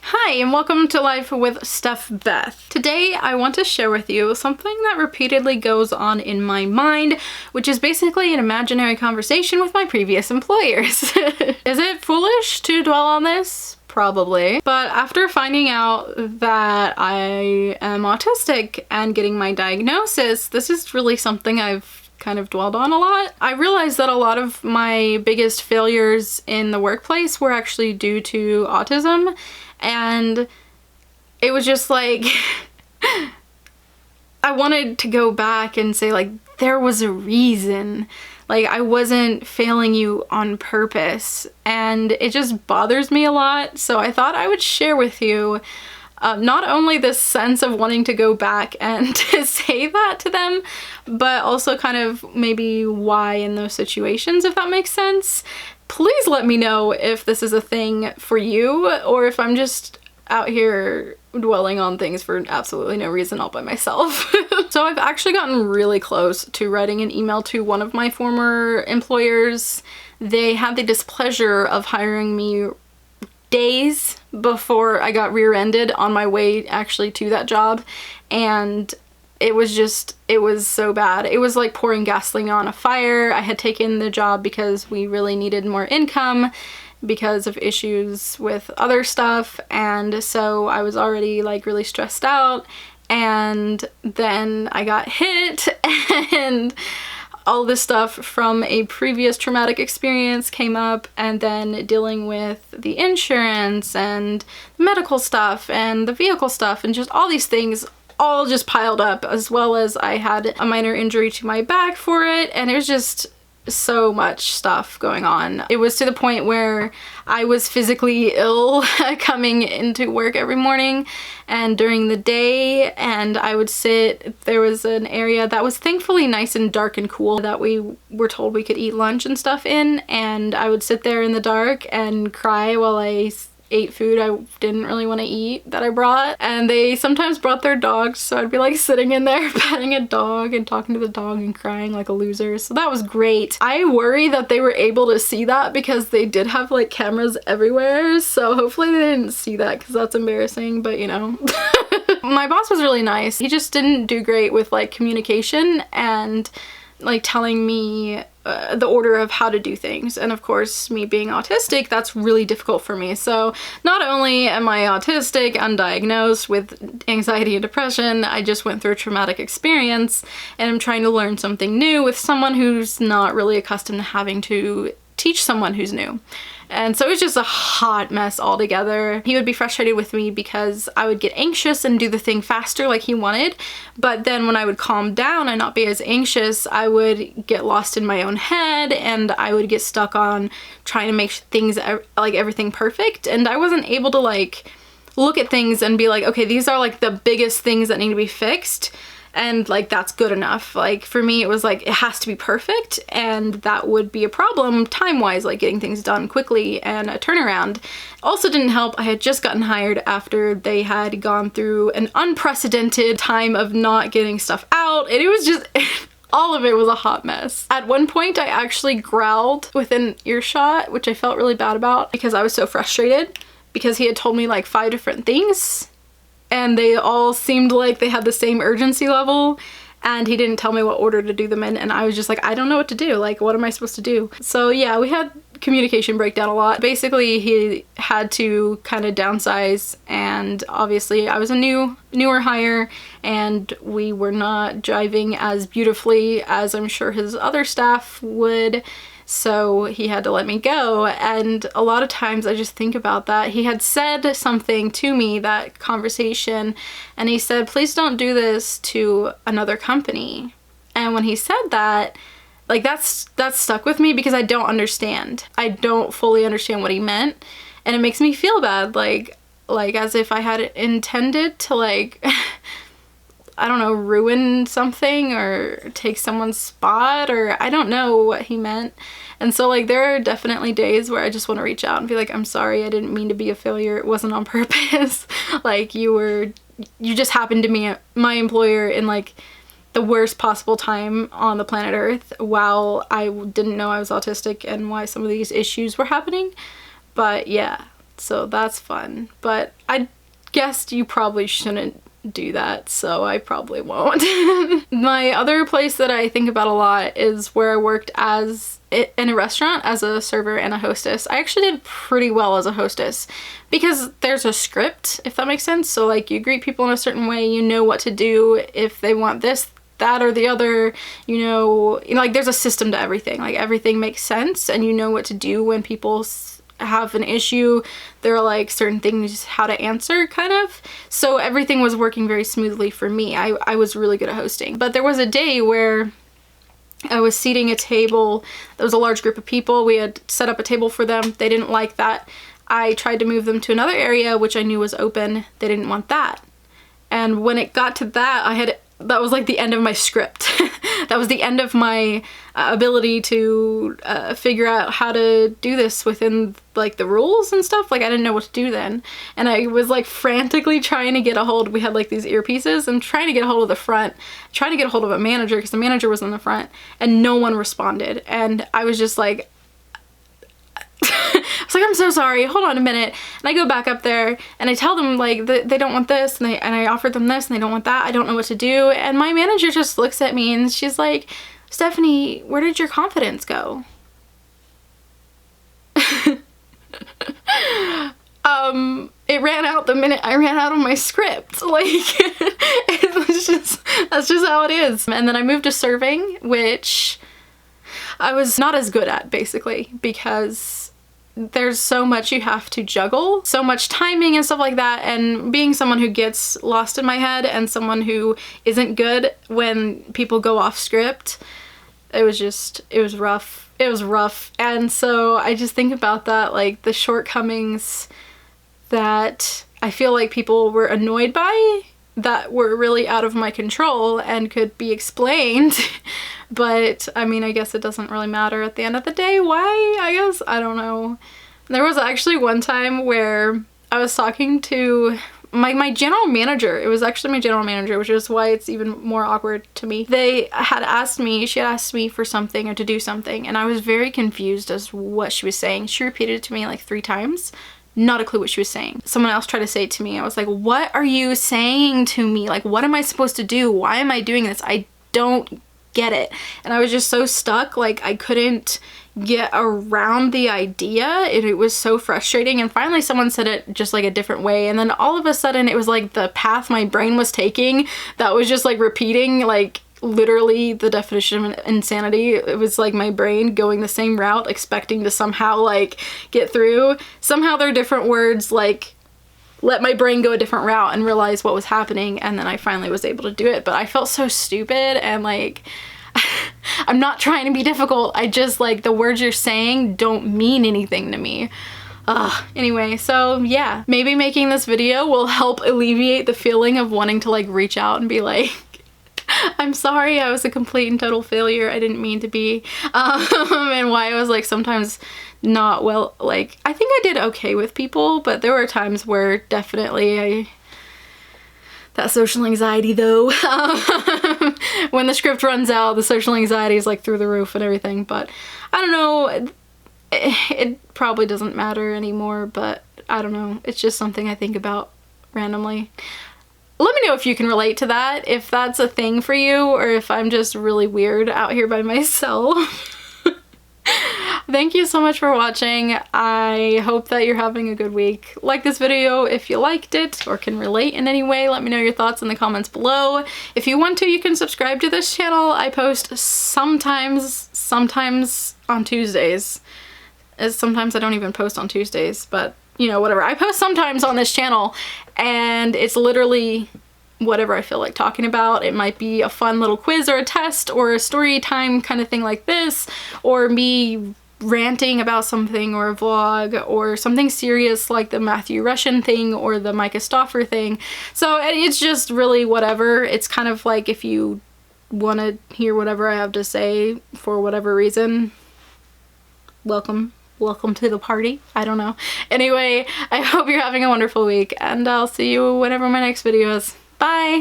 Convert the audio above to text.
Hi, and welcome to Life with Steph, Beth. Today, I want to share with you something that repeatedly goes on in my mind, which is basically an imaginary conversation with my previous employers. Is it foolish to dwell on this? Probably. But after finding out that I am autistic and getting my diagnosis, this is really something I've kind of dwelled on a lot. I realized that a lot of my biggest failures in the workplace were actually due to autism. And it was just like, I wanted to go back and say, like, there was a reason. Like, I wasn't failing you on purpose. And it just bothers me a lot. So I thought I would share with you not only this sense of wanting to go back and to say that to them, but also kind of maybe why in those situations, if that makes sense. Please let me know if this is a thing for you or if I'm just out here dwelling on things for absolutely no reason all by myself. So I've actually gotten really close to writing an email to one of my former employers. They had the displeasure of hiring me days before I got rear-ended on my way actually to that job, and it was so bad. It was like pouring gasoline on a fire. I had taken the job because we really needed more income because of issues with other stuff, and so I was already like really stressed out, and then I got hit and all this stuff from a previous traumatic experience came up, and then dealing with the insurance and the medical stuff and the vehicle stuff and just all these things all just piled up, as well as I had a minor injury to my back for it, and it was just so much stuff going on. It was to the point where I was physically ill coming into work every morning and during the day, and I would sit, there was an area that was thankfully nice and dark and cool that we were told we could eat lunch and stuff in, and I would sit there in the dark and cry while I ate food I didn't really want to eat that I brought. And they sometimes brought their dogs, so I'd be like sitting in there petting a dog and talking to the dog and crying like a loser, so that was great. I worry that they were able to see that because they did have like cameras everywhere, so hopefully they didn't see that because that's embarrassing, but you know. My boss was really nice. He just didn't do great with like communication and like telling me the order of how to do things, and of course me being autistic, that's really difficult for me. So not only am I autistic, undiagnosed with anxiety and depression, I just went through a traumatic experience and I'm trying to learn something new with someone who's not really accustomed to having to teach someone who's new. And so it was just a hot mess altogether. He would be frustrated with me because I would get anxious and do the thing faster like he wanted, but then when I would calm down and not be as anxious, I would get lost in my own head and I would get stuck on trying to make things like everything perfect, and I wasn't able to like look at things and be like, okay, these are like the biggest things that need to be fixed, and like that's good enough. Like for me it was like it has to be perfect, and that would be a problem time-wise, like getting things done quickly, and a turnaround. Also didn't help, I had just gotten hired after they had gone through an unprecedented time of not getting stuff out, and it was just all of it was a hot mess. At one point I actually growled within earshot, which I felt really bad about because I was so frustrated because he had told me like 5 different things and they all seemed like they had the same urgency level, and he didn't tell me what order to do them in, and I was just like, I don't know what to do. Like, what am I supposed to do? So yeah, we had communication breakdown a lot. Basically, he had to kind of downsize, and obviously I was a newer hire, and we were not jiving as beautifully as I'm sure his other staff would. So he had to let me go, and a lot of times I just think about that. He had said something to me, that conversation, and he said, please don't do this to another company. And when he said that, like that's stuck with me because I don't understand. I don't fully understand what he meant, and it makes me feel bad, like as if I had intended to like I don't know, ruin something or take someone's spot, or I don't know what he meant. And so like there are definitely days where I just want to reach out and be like, I'm sorry, I didn't mean to be a failure, it wasn't on purpose. Like you just happened to be my employer in like the worst possible time on the planet Earth while I didn't know I was autistic and why some of these issues were happening. But yeah, So that's fun. But I guessed you probably shouldn't do that, so I probably won't. My other place that I think about a lot is where I worked in a restaurant as a server and a hostess. I actually did pretty well as a hostess because there's a script, if that makes sense. So like you greet people in a certain way, you know what to do if they want this, that, or the other, you know, like there's a system to everything. Like everything makes sense and you know what to do when people have an issue. There are like certain things how to answer, kind of. So everything was working very smoothly for me. I was really good at hosting. But there was a day where I was seating a table. There was a large group of people. We had set up a table for them. They didn't like that. I tried to move them to another area, which I knew was open. They didn't want that. And when it got to that, that was like the end of my script. That was the end of my ability to figure out how to do this within like the rules and stuff. Like I didn't know what to do then. And I was like frantically trying to get a hold. We had like these earpieces and trying to get a hold of the front, trying to get a hold of a manager because the manager was in the front and no one responded. And I was just like, I was like, I'm so sorry, hold on a minute. And I go back up there and I tell them like they don't want this, and I offered them this and they don't want that. I don't know what to do. And my manager just looks at me and she's like, Stephanie, where did your confidence go? It ran out the minute I ran out of my script. Like, that's just how it is. And then I moved to serving, which I was not as good at, basically, because there's so much you have to juggle, so much timing and stuff like that, and being someone who gets lost in my head and someone who isn't good when people go off script, it was rough. It was rough. And so I just think about that, like the shortcomings that I feel like people were annoyed by that were really out of my control and could be explained. But I mean, I guess it doesn't really matter at the end of the day. Why? I guess, I don't know. There was actually one time where I was talking to my general manager. It was actually my general manager, which is why it's even more awkward to me. She had asked me for something or to do something, and I was very confused as to what she was saying. She repeated it to me like 3 times. Not a clue what she was saying. Someone else tried to say it to me. I was like, what are you saying to me? Like, what am I supposed to do? Why am I doing this? I don't get it. And I was just so stuck, like I couldn't get around the idea. It was so frustrating. And finally someone said it just like a different way, and then all of a sudden it was like the path my brain was taking that was just like repeating like literally the definition of insanity. It was like my brain going the same route, expecting to somehow like get through. Somehow they're different words, like let my brain go a different route and realize what was happening, and then I finally was able to do it. But I felt so stupid, and like I'm not trying to be difficult, I just like the words you're saying don't mean anything to me. Anyway, so yeah, maybe making this video will help alleviate the feeling of wanting to like reach out and be like, I'm sorry, I was a complete and total failure, I didn't mean to be, and why I was like sometimes not well, like I think I did okay with people, but there were times where definitely that social anxiety though, when the script runs out, the social anxiety is like through the roof and everything. But I don't know, it probably doesn't matter anymore, but I don't know, it's just something I think about randomly. Let me know if you can relate to that, if that's a thing for you, or if I'm just really weird out here by myself. Thank you so much for watching. I hope that you're having a good week. Like this video if you liked it or can relate in any way. Let me know your thoughts in the comments below. If you want to, you can subscribe to this channel. I post sometimes on Tuesdays. Sometimes I don't even post on Tuesdays, but you know, whatever. I post sometimes on this channel, and it's literally whatever I feel like talking about. It might be a fun little quiz or a test or a story time kind of thing like this, or me ranting about something, or a vlog, or something serious like the Matthew Russian thing or the Micah Stauffer thing. So it's just really whatever. It's kind of like if you want to hear whatever I have to say for whatever reason, welcome to the party. I don't know. Anyway, I hope you're having a wonderful week, and I'll see you whenever my next video is. Bye!